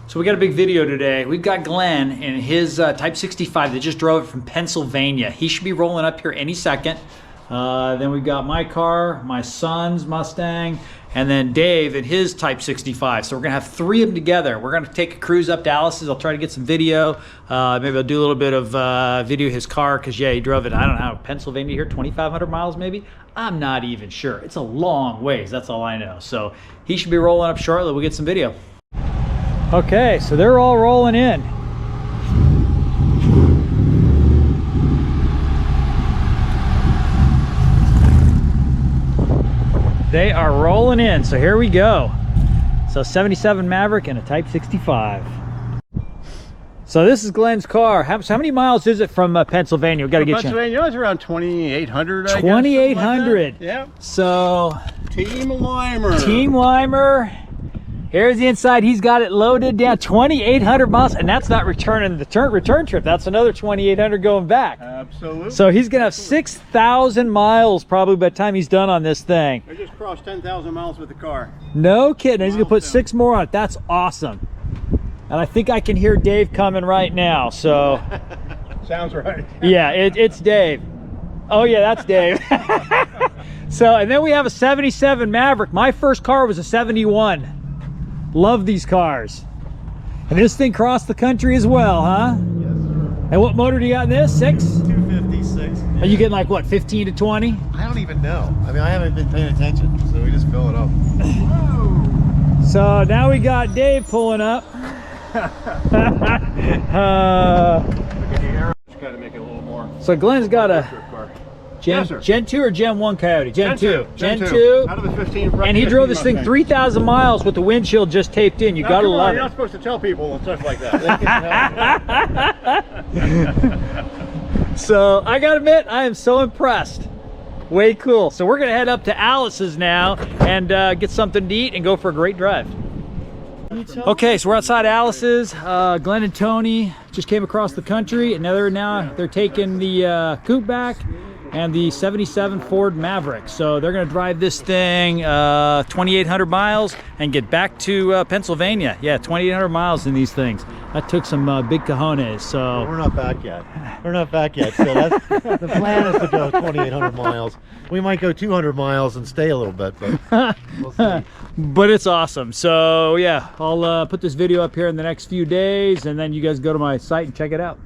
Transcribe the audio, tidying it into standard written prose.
So we got a big video today. We've got Glenn in his Type 65 that just drove it from Pennsylvania. He should be rolling up here any second. Then we've got my car, my son's Mustang, and then Dave in his Type 65. So we're gonna have three of them together. We're gonna take a cruise up to Alice's. I'll try to get some video. Maybe I'll do a little bit of video of his car, because yeah, he drove it, I don't know, Pennsylvania here, 2,500 miles maybe? I'm not even sure. It's a long ways, that's all I know. So he should be rolling up shortly. We'll get some video. Okay, so they're all rolling in. They are rolling in, so here we go. So 77 Maverick and a Type 65. So this is Glenn's car. How many miles is it from Pennsylvania? We got to get Pennsylvania, it's around 2,800. 2,800. Like yeah. So Team Limer. Team Limer. Here's the inside. He's got it loaded down. 2,800 miles, and that's not returning the return trip. That's another 2,800 going back. Absolutely. So he's gonna have 6,000 miles probably by the time he's done on this thing. I just crossed 10,000 miles with the car. No kidding. He's gonna put 6 more on it. That's awesome. And I think I can hear Dave coming right now. So. Sounds right. Yeah, it's Dave. Oh yeah, that's Dave. So, and then we have a 77 Maverick. My first car was a 71. Love these cars. And this thing crossed the country as well, huh? Yes, sir. And what motor do you got in this? 6? 256. Are you getting like what, 15 to 20? I don't even know. I mean, I haven't been paying attention, so we just fill it up. Whoa. So now we got Dave pulling up. Look at the arrow. Just got to make it a little more. So Glenn's got a Gen 2 or Gen 1 Coyote? Gen 2. Gen 2. Out of the 15. And he drove this thing 3,000 miles with the windshield just taped in. You Now, gotta love it. You're not supposed to tell people and stuff like that. So I gotta admit, I am so impressed. Way cool. So we're gonna head up to Alice's now and get something to eat and go for a great drive. Okay, so we're outside Alice's. Glenn and Tony just came across the country, and they're taking the coupe back and the 77 Ford Maverick. So they're gonna drive this thing 2,800 miles and get back to Pennsylvania. Yeah, 2,800 miles in these things. That took some big cojones. So we're not back yet. We're not back yet. So that's the plan is to go 2,800 miles. We might go 200 miles and stay a little bit, but we'll see. But it's awesome. So yeah, I'll put this video up here in the next few days, and then you guys go to my site and check it out.